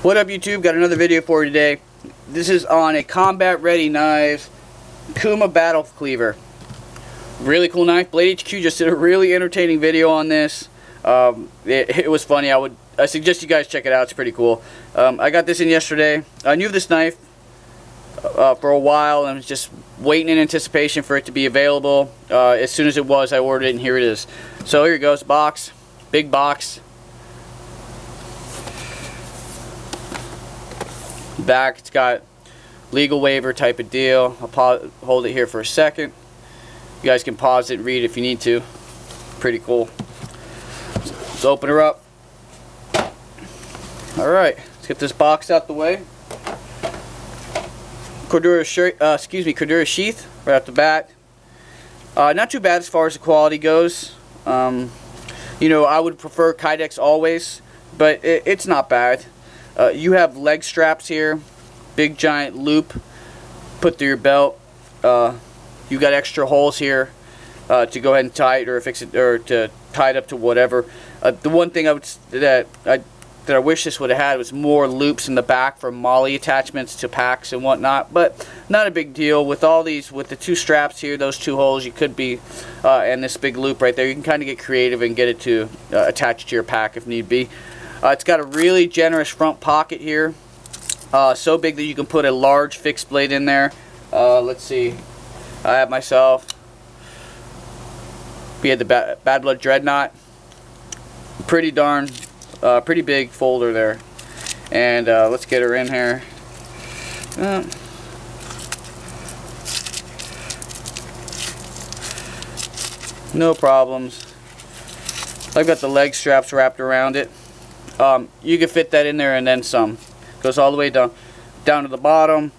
What up, YouTube? Got another video for you today. This is on a combat ready knife, CUMA Battle Cleaver. Really cool knife. BladeHQ just did a really entertaining video on this. It was funny. I suggest you guys check it out. It's pretty cool. I got this in yesterday. I knew of this knife for a while and was just waiting in anticipation for it to be available. As soon as it was, I ordered it, and here it is. So here it goes. Box. Big box. Back, it's got legal waiver type of deal. I'll hold it here for a second. You guys can pause it and read if you need to. Pretty cool. Let's open her up. Alright, let's get this box out the way. Cordura sheath right off the bat. Not too bad as far as the quality goes. You know, I would prefer Kydex always, but it's not bad. You have leg straps here, big giant loop put through your belt. You got extra holes here to go ahead and tie it or fix it, or to tie it up to whatever. The one thing that I wish this would have had was more loops in the back for MOLLE attachments to packs and whatnot, but not a big deal. With all these, with the two straps here, those two holes, you could be, and this big loop right there, you can kind of get creative and get it to attach to your pack if need be. It's got a really generous front pocket here, so big that you can put a large fixed blade in there. Let's see, I have myself, we had the Bad Blood Dreadnought, pretty big folder there, and let's get her in here. No problems. I've got the leg straps wrapped around it. You can fit that in there and then some. Goes all the way down to the bottom.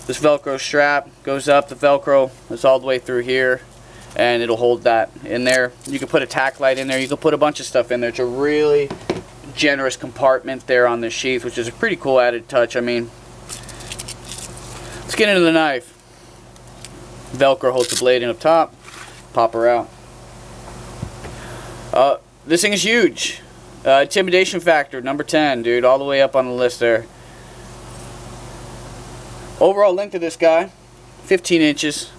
This Velcro strap goes up. The Velcro is all the way through here, and it'll hold that in there. You can put a tack light in there. You can put a bunch of stuff in there. It's a really generous compartment there on the sheath, which is a pretty cool added touch. I mean, let's get into the knife. Velcro holds the blade in up top. Pop her out. This thing is huge. Intimidation factor, number 10, dude, all the way up on the list there. Overall length of this guy, 15 inches.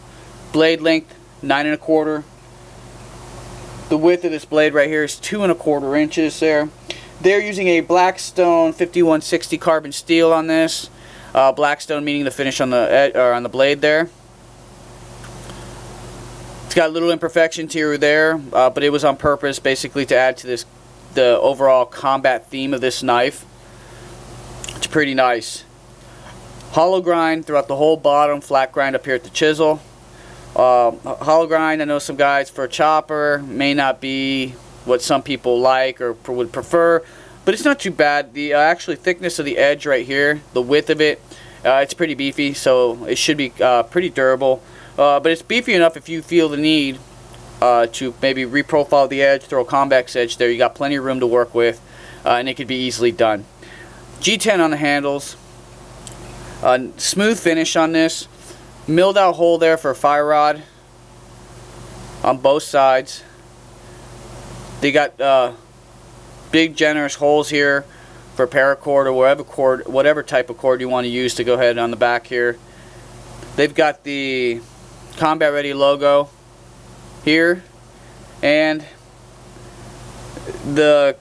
Blade length, 9 1/4. The width of this blade right here is 2 1/4 inches there. They're using a Blackstone 5160 carbon steel on this. Blackstone meaning the finish on the blade there. It's got little imperfections here or there, but it was on purpose, basically to add to the overall combat theme of this knife. It's pretty nice. Hollow grind throughout the whole bottom, flat grind up here at the chisel. Hollow grind, I know some guys for a chopper may not be what some people like or would prefer, but it's not too bad. The actually thickness of the edge right here, the width of it, it's pretty beefy, so it should be pretty durable. But it's beefy enough if you feel the need to maybe reprofile the edge, throw a convex edge there. You got plenty of room to work with, and it could be easily done. G10 on the handles. Smooth finish on this. Milled out hole there for a fire rod on both sides. They got big generous holes here for paracord or whatever type of cord you want to use to go ahead on the back here. They've got the combat ready logo here and the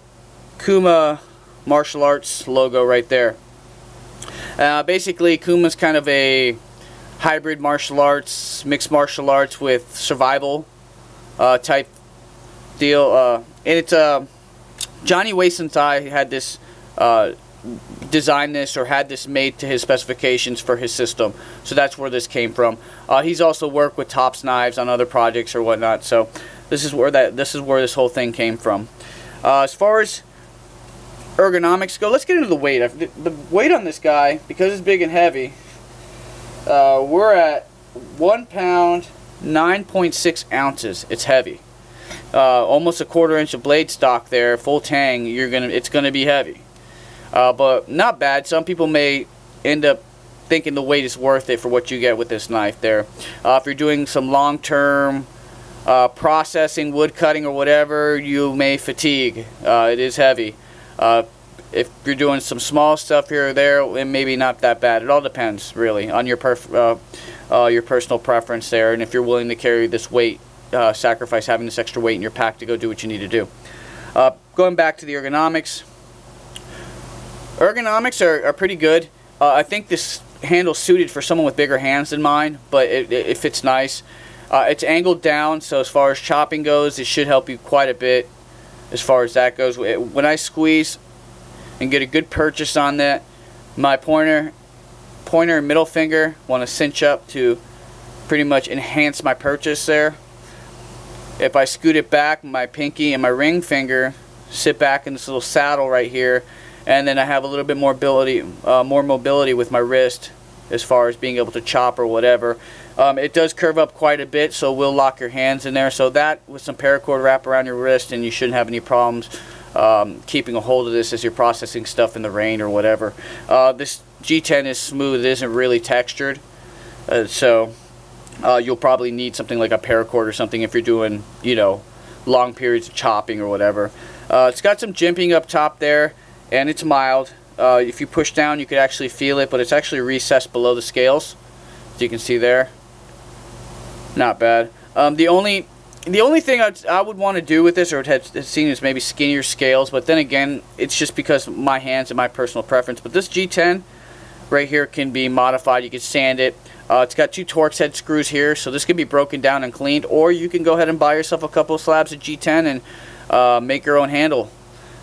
CUMA martial arts logo right there. Basically, CUMA's kind of a hybrid martial arts, mixed martial arts with survival type deal, and it's Johnny Waysun Tsai had this designed this or had this made to his specifications for his system, so that's where this came from. He's also worked with Tops knives on other projects or whatnot, so this is where this whole thing came from. As far as ergonomics go, let's get into the weight. The weight on this guy, because it's big and heavy, we're at 1 pound 9.6 ounces. It's heavy. Almost a 1/4 inch of blade stock there, full tang. It's gonna be heavy. But not bad. Some people may end up thinking the weight is worth it for what you get with this knife there. If you're doing some long-term processing, wood cutting or whatever, you may fatigue. It is heavy. If you're doing some small stuff here or there, it maybe not that bad. It all depends really on your personal preference there, and if you're willing to carry this weight, sacrifice having this extra weight in your pack to go do what you need to do. Going back to the ergonomics. Ergonomics are pretty good. I think this handle's suited for someone with bigger hands than mine, but it fits nice. It's angled down, so as far as chopping goes, it should help you quite a bit as far as that goes. When I squeeze and get a good purchase on that, my pointer and middle finger want to cinch up to pretty much enhance my purchase there. If I scoot it back, my pinky and my ring finger sit back in this little saddle right here, and then I have a little bit more mobility with my wrist as far as being able to chop or whatever. It does curve up quite a bit, so we'll lock your hands in there. So that with some paracord wrap around your wrist, and you shouldn't have any problems keeping a hold of this as you're processing stuff in the rain or whatever. This G10 is smooth. It isn't really textured, so you'll probably need something like a paracord or something if you're doing, you know, long periods of chopping or whatever. It's got some jimping up top there, and it's mild. If you push down, you could actually feel it, but it's actually recessed below the scales, as you can see there. Not bad. The only thing I would want to do with this, or had seen, is maybe skinnier scales, but then again, it's just because of my hands and my personal preference. But this G10 right here can be modified. You can sand it. It's got 2 Torx head screws here, so this can be broken down and cleaned, or you can go ahead and buy yourself a couple of slabs of G10 and make your own handle.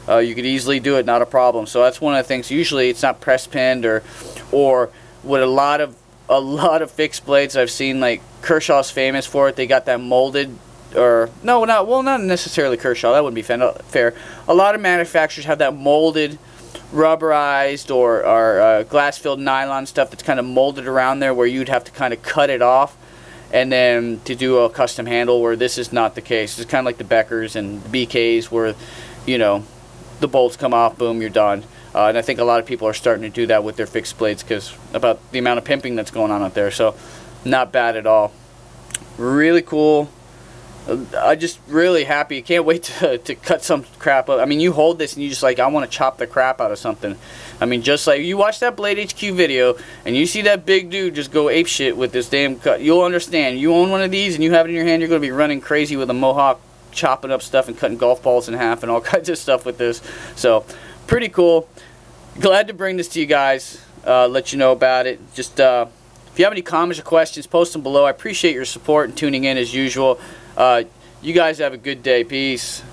You could easily do it, not a problem. So that's one of the things. Usually it's not press pinned, or with a lot of fixed blades I've seen, like Kershaw's famous for it. They got that molded, or no, not necessarily Kershaw. That wouldn't be fair. A lot of manufacturers have that molded, rubberized, or glass-filled nylon stuff that's kind of molded around there, where you'd have to kind of cut it off and then to do a custom handle, where this is not the case. It's kind of like the Beckers and the BKs, where, you know, the bolts come off, boom, you're done. And I think a lot of people are starting to do that with their fixed blades because about the amount of pimping that's going on out there. So not bad at all. Really cool. I'm just really happy. Can't wait to cut some crap up. I mean, you hold this and you just like, I want to chop the crap out of something. I mean, just like you watch that BladeHQ video and you see that big dude just go apeshit with this damn cut, you'll understand. You own one of these and you have it in your hand, you're going to be running crazy with a mohawk, chopping up stuff and cutting golf balls in half and all kinds of stuff with this. So pretty cool. Glad to bring this to you guys, let you know about it. Just if you have any comments or questions, post them below. I appreciate your support and tuning in as usual. You guys have a good day. Peace.